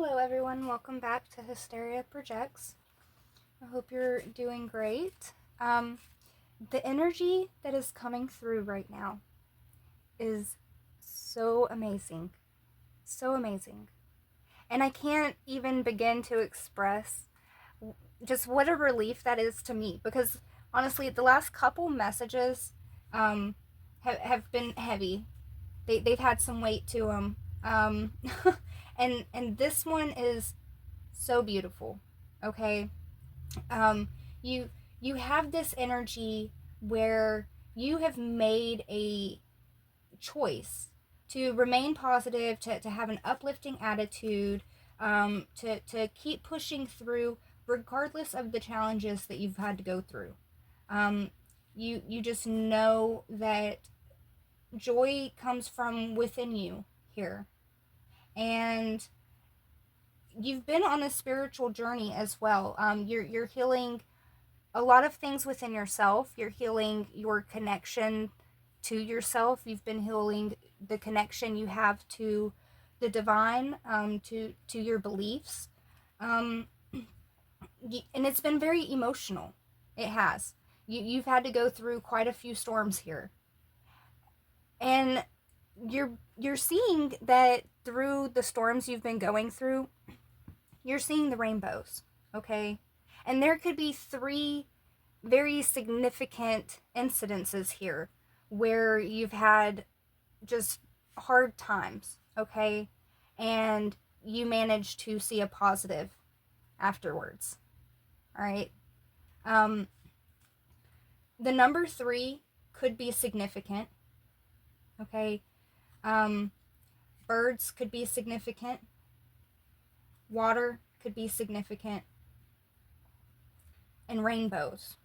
Hello, everyone. Welcome back to Hysteria Projects. I hope you're doing great. The energy that is coming through right now is so amazing. So amazing. And I can't even begin to express just what a relief that is to me because honestly, the last couple messages have been heavy. They've had some weight to them. Um, and this one is so beautiful. Okay, um, you you have this energy where you have made a choice to remain positive, to have an uplifting attitude, to keep pushing through regardless of the challenges that you've had to go through. Um, you just know that joy comes from within you here, and you've been on a spiritual journey as well. You're healing a lot of things within yourself. You're healing your connection to yourself. You've been healing the connection you have to the divine, to your beliefs, um, and it's been very emotional. It has. You've had to go through quite a few storms here, and you're seeing that through the storms you've been going through. You're seeing the rainbows, okay? And there could be three very significant incidences here where you've had just hard times, okay? And you manage to see a positive afterwards, all right? Um, the number three could be significant, okay? Um, birds could be significant, water could be significant, and rainbows.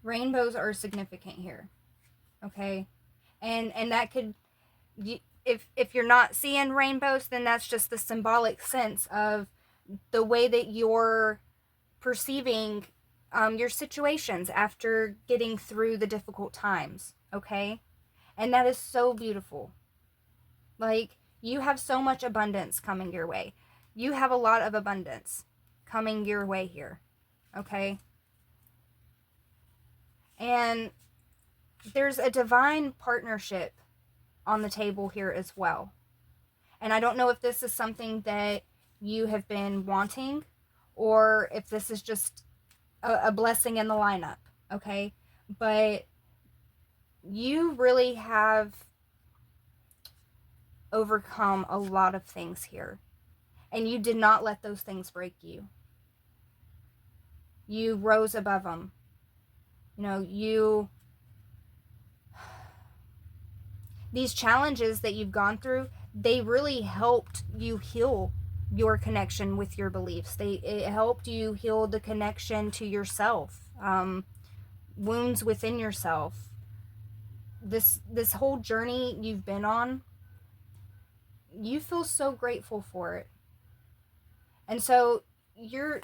Rainbows are significant here, okay? And that could, if you're not seeing rainbows, then that's just the symbolic sense of the way that you're perceiving your situations after getting through the difficult times, okay? And that is so beautiful. Like, you have so much abundance coming your way. You have a lot of abundance coming your way here, okay? And there's a divine partnership on the table here as well. And I don't know if this is something that you have been wanting or if this is just a blessing in the lineup, okay? But you really have overcome a lot of things here. And you did not let those things break you. You rose above them. These challenges that you've gone through, they really helped you heal your connection with your beliefs. It helped you heal the connection to yourself, wounds within yourself. This whole journey you've been on, you feel so grateful for it. And so you're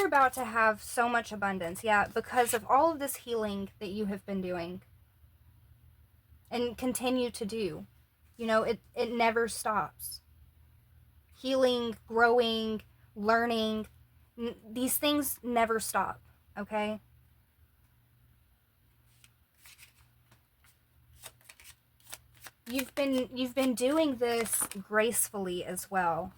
about to have so much abundance, yeah, because of all of this healing that you have been doing and continue to do. It never stops. Healing, growing, learning, these things never stop, okay? You've been doing this gracefully as well.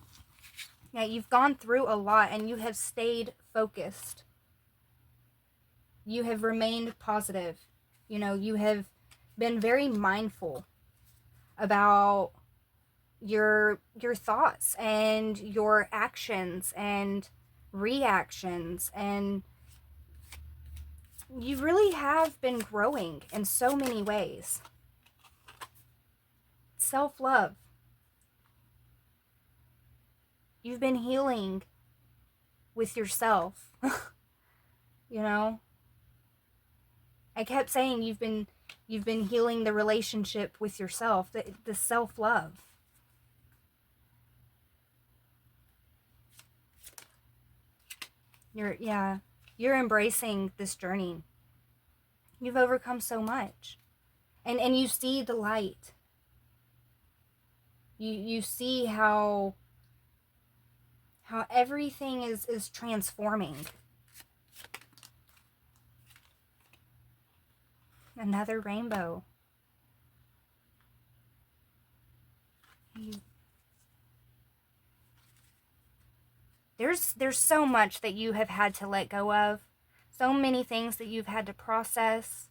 Yeah, you've gone through a lot and you have stayed focused. You have remained positive. You have been very mindful about your thoughts and your actions and reactions, and you really have been growing in so many ways. Self-love. You've been healing with yourself. you know I kept saying you've been healing the relationship with yourself, the self-love. You're embracing this journey. You've overcome so much, and you see the light. You see how how everything is transforming. Another rainbow. There's so much that you have had to let go of. So many things that you've had to process,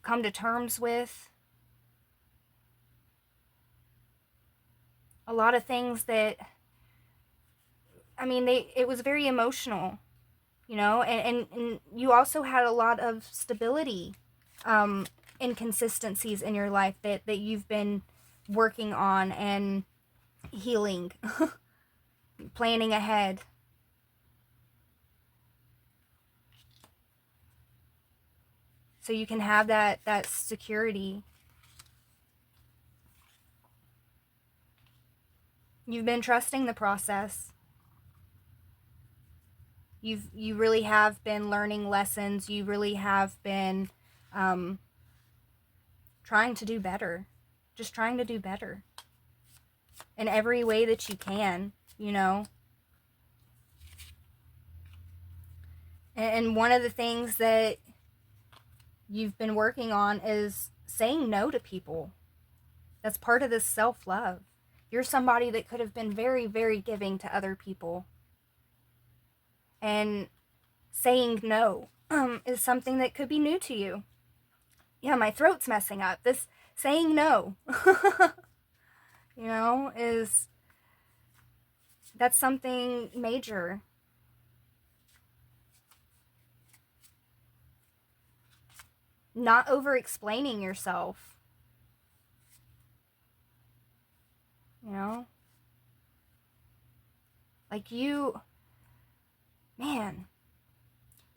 come to terms with. A lot of things that, I mean, it was very emotional, you know, and you also had a lot of stability, inconsistencies in your life that you've been working on and healing, planning ahead. So you can have that security. You've been trusting the process. You really have been learning lessons. You really have been trying to do better. Just trying to do better. In every way that you can, you know. And one of the things that you've been working on is saying no to people. That's part of this self-love. You're somebody that could have been very, very giving to other people. And saying no is something that could be new to you. Yeah, my throat's messing up. This saying no, you know, that's something major. Not over-explaining yourself. You know? Like man,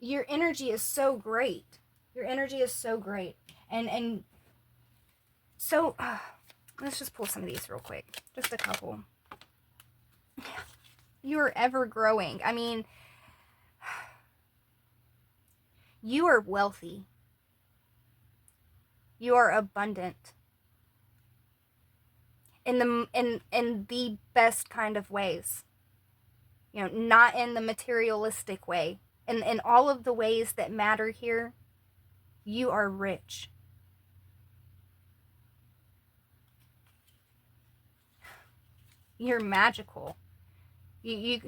your energy is so great. Your energy is so great. And so, let's just pull some of these real quick. Just a couple. You are ever growing. I mean, you are wealthy. You are abundant. In the best kind of ways. You know, not in the materialistic way. In all of the ways that matter here, you are rich. You're magical. You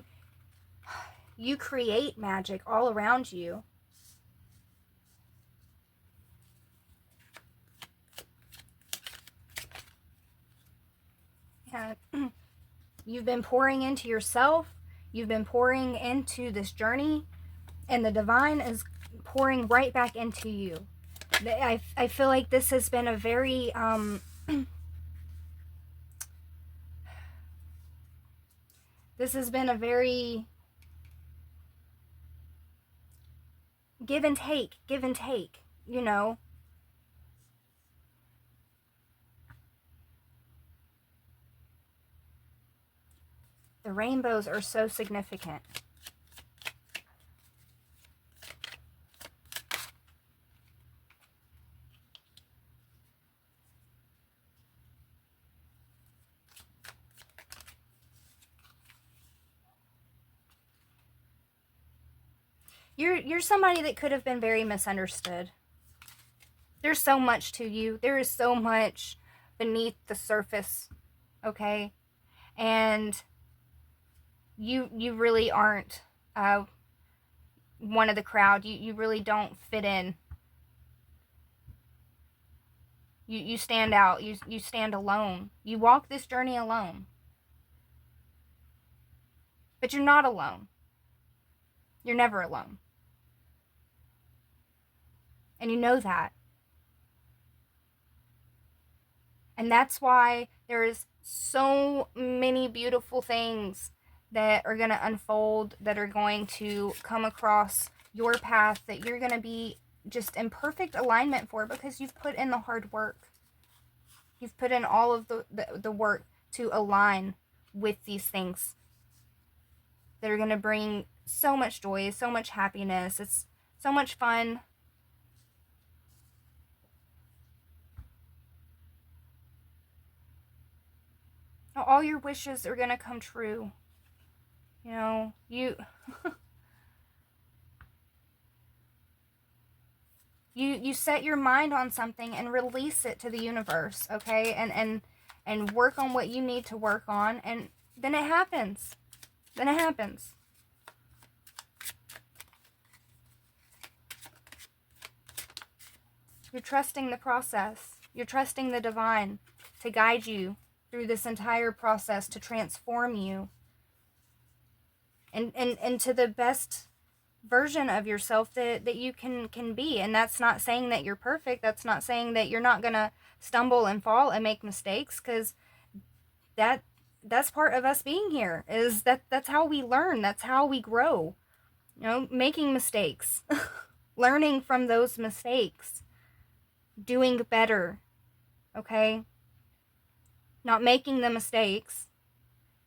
create magic all around you. Yeah. You've been pouring into yourself. You've been pouring into this journey, and the divine is pouring right back into you. I feel like this has been a very this has been a very give and take, you know. The rainbows are so significant. You're somebody that could have been very misunderstood. There's so much to you. There is so much beneath the surface, okay? And you really aren't one of the crowd. You really don't fit in. You stand out. You stand alone. You walk this journey alone. But you're not alone. You're never alone. And you know that. And that's why there's so many beautiful things that are going to unfold, that are going to come across your path, that you're going to be just in perfect alignment for, because you've put in the hard work. You've put in all of the work to align with these things that are going to bring so much joy, so much happiness. It's so much fun. All your wishes are going to come true. You know, you set your mind on something and release it to the universe, okay? And work on what you need to work on, and then it happens. Then it happens. You're trusting the process. You're trusting the divine to guide you through this entire process, to transform you and into the best version of yourself that you can be. And that's not saying that you're perfect. That's not saying that you're not gonna stumble and fall and make mistakes, because that's part of us being here. Is that's how we learn. That's how we grow. You know, making mistakes, learning from those mistakes, doing better. Okay, not making the mistakes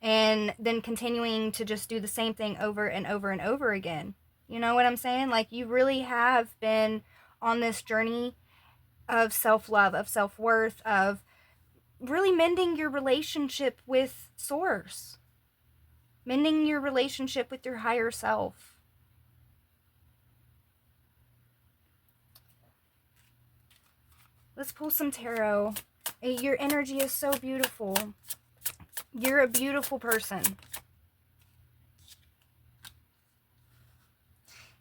and then continuing to just do the same thing over and over and over again. You know what I'm saying? Like, you really have been on this journey of self-love, of self-worth, of really mending your relationship with source, mending your relationship with your higher self. Let's pull some tarot. Your energy is so beautiful. You're a beautiful person.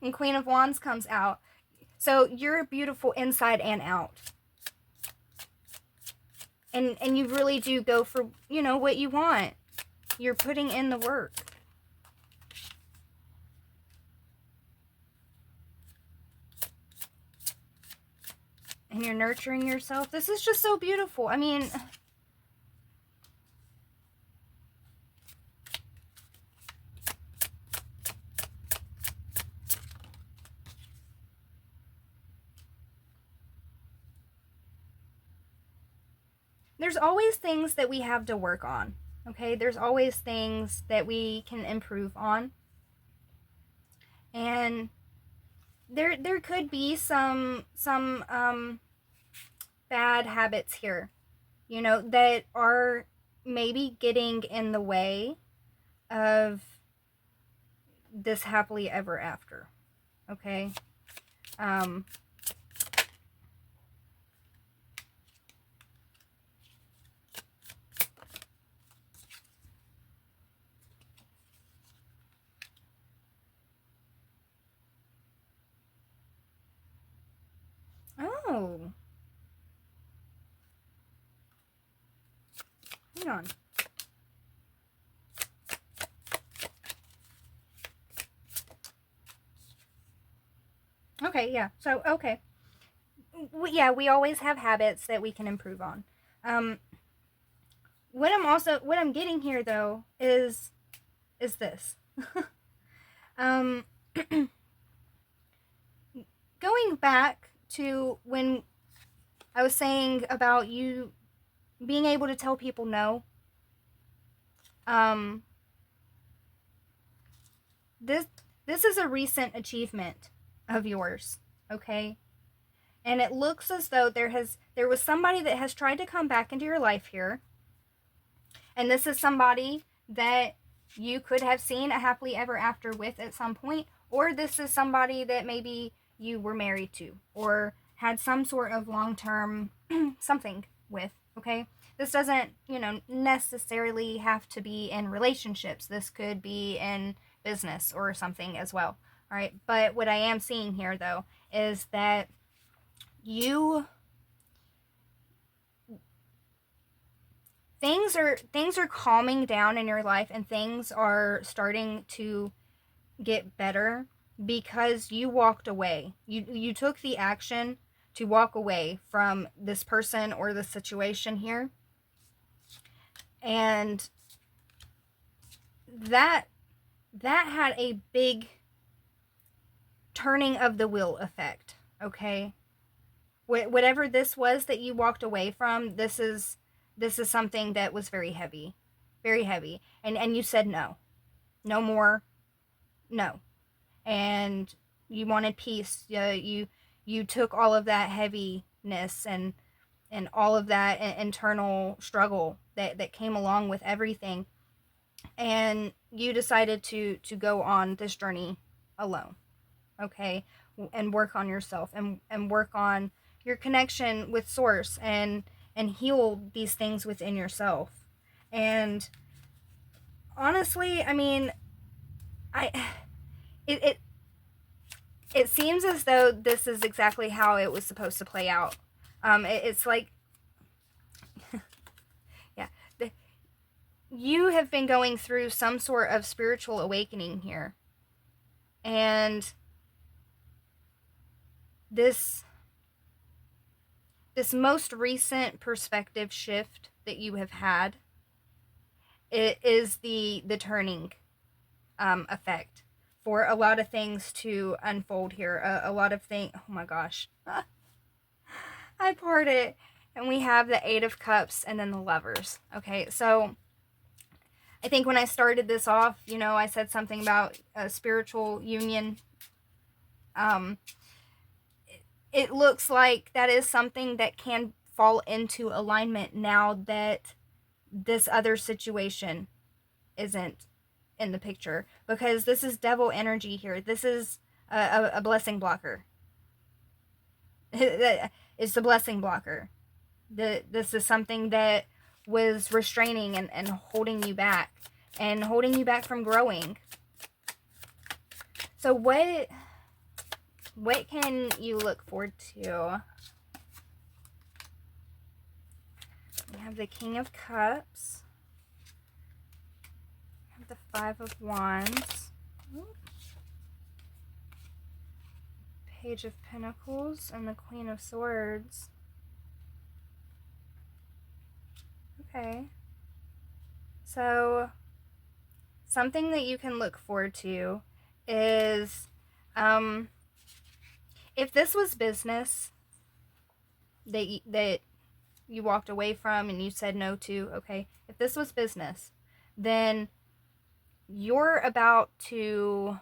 And Queen of Wands comes out. So you're beautiful inside and out. And you really do go for, you know, what you want. You're putting in the work. And you're nurturing yourself. This is just so beautiful. I mean, there's always things that we have to work on. Okay? There's always things that we can improve on. And there could be some bad habits here, you know, that are maybe getting in the way of this happily ever after. Okay? Oh. Hang on. Okay, yeah. So, okay. Yeah, we always have habits that we can improve on. What I'm getting here though is this. um Going back to when I was saying about you being able to tell people no. This is a recent achievement of yours, okay? And it looks as though there was somebody that has tried to come back into your life here. And this is somebody that you could have seen a happily ever after with at some point, or this is somebody that maybe you were married to or had some sort of long-term something with, okay? This doesn't, you know, necessarily have to be in relationships. This could be in business or something as well. All right? But what I am seeing here though is that things are calming down in your life, and things are starting to get better because you walked away. You took the action to walk away from this person or the situation here. And that had a big turning of the wheel effect, okay? Whatever this was that you walked away from, this is something that was very heavy. Very heavy. And you said no. No more. No. And you wanted peace. You took all of that heaviness and all of that internal struggle that came along with everything, and you decided to go on this journey alone, okay, and work on yourself, and work on your connection with source, and heal these things within yourself. And honestly, I mean, I it it, it seems as though this is exactly how it was supposed to play out. It's like, yeah, you have been going through some sort of spiritual awakening here, and this most recent perspective shift that you have had, it is the turning effect for a lot of things to unfold here. A lot of things. Oh my gosh, I poured it, and we have the Eight of Cups and then the Lovers. Okay, so I think when I started this off, I said something about a spiritual union. It looks like that is something that can fall into alignment now that this other situation isn't in the picture, because this is devil energy here. This is a blessing blocker. It's a blessing blocker. This is something that was restraining and holding you back, and holding you back from growing. So what can you look forward to? We have the King of Cups. We have the Five of Wands. Page of Pentacles and the Queen of Swords. Okay. So something that you can look forward to is, if this was business that you walked away from and you said no to, okay, if this was business, then you're about to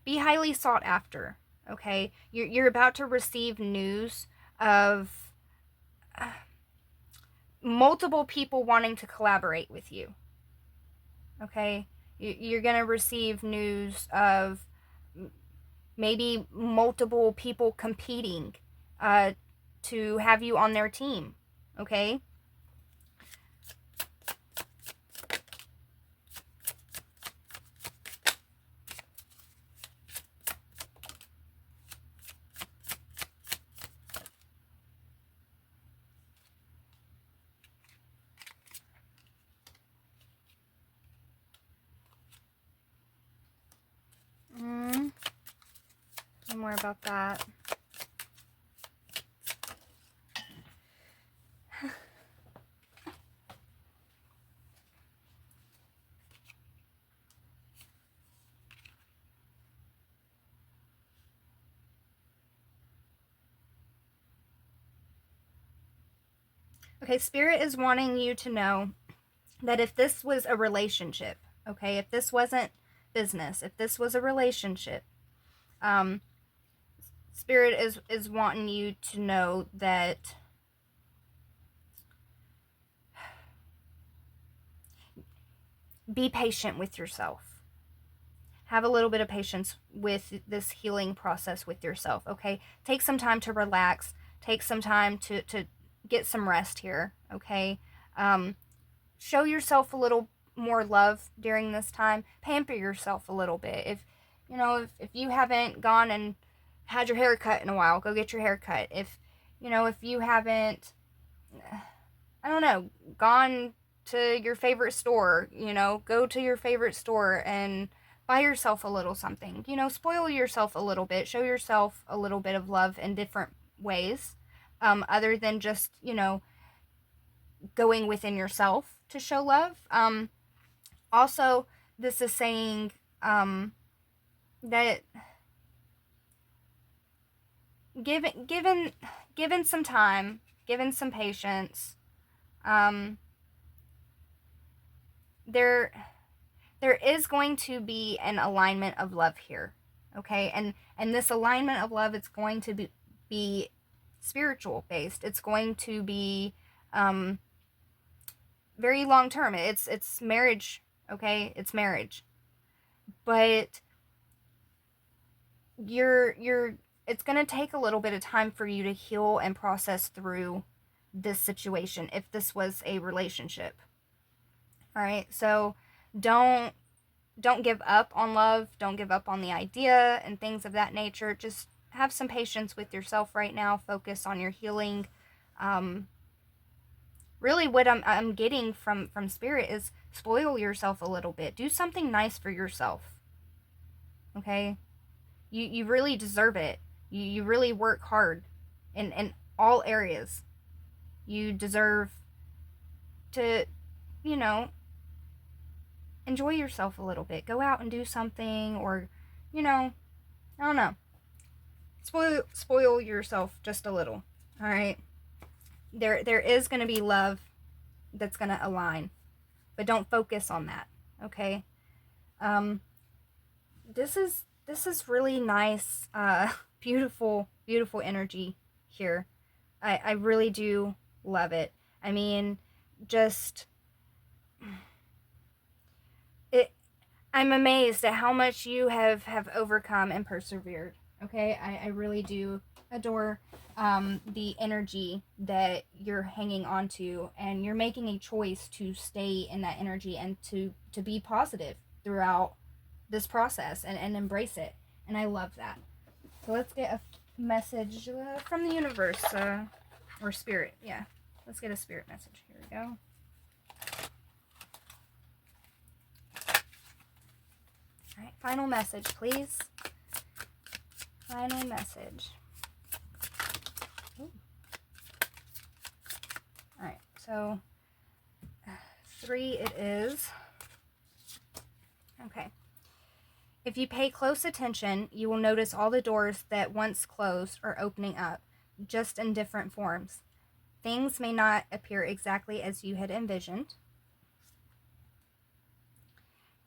be highly sought after, okay? You're about to receive news of multiple people wanting to collaborate with you, okay? You're going to receive news of maybe multiple people competing to have you on their team, okay? More about that. Okay, Spirit is wanting you to know that if this was a relationship, okay, if this wasn't business, if this was a relationship, Spirit is wanting you to know that be patient with yourself. Have a little bit of patience with this healing process with yourself, okay? Take some time to relax. Take some time to get some rest here, okay? Show yourself a little more love during this time. Pamper yourself a little bit. If you haven't gone and had your hair cut in a while, go get your hair cut. If you haven't, I don't know, gone to your favorite store, go to your favorite store and buy yourself a little something. Spoil yourself a little bit. Show yourself a little bit of love in different ways, other than just, going within yourself to show love. Also, this is saying that given some time, given some patience, there is going to be an alignment of love here, okay? And this alignment of love, it's going to be spiritual based. It's going to be very long term. It's marriage, okay? It's marriage. But it's going to take a little bit of time for you to heal and process through this situation if this was a relationship. All right? So don't give up on love, don't give up on the idea and things of that nature. Just have some patience with yourself right now. Focus on your healing. Really what I'm getting from spirit is spoil yourself a little bit. Do something nice for yourself. Okay? You really deserve it. You really work hard in all areas. You deserve to, you know, enjoy yourself a little bit. Go out and do something, or, you know, I don't know. Spoil yourself just a little. All right? There is going to be love that's going to align, but don't focus on that. Okay? This is really nice, beautiful energy here. I really do love it. I mean, just I'm amazed at how much you have overcome and persevered. Okay, I really do adore the energy that you're hanging on to, and you're making a choice to stay in that energy and to be positive throughout this process and embrace it. And I love that. So let's get a message from the universe, or spirit. Yeah, let's get a spirit message. Here we go. All right, final message, please. Final message. Ooh. All right, so 3 it is. Okay. If you pay close attention, you will notice all the doors that once closed are opening up, just in different forms. Things may not appear exactly as you had envisioned.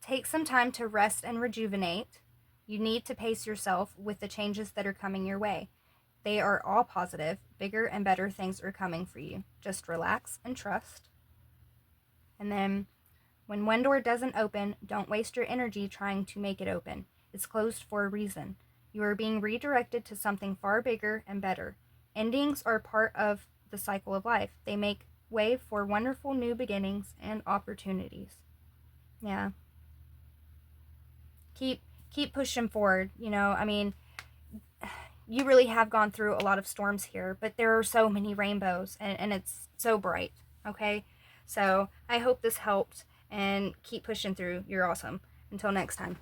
Take some time to rest and rejuvenate. You need to pace yourself with the changes that are coming your way. They are all positive. Bigger and better things are coming for you. Just relax and trust. And then, when one door doesn't open, don't waste your energy trying to make it open. It's closed for a reason. You are being redirected to something far bigger and better. Endings are part of the cycle of life. They make way for wonderful new beginnings and opportunities. Yeah. Keep pushing forward. You know, I mean, you really have gone through a lot of storms here, but there are so many rainbows, and it's so bright. Okay? So I hope this helped, and keep pushing through. You're awesome. Until next time.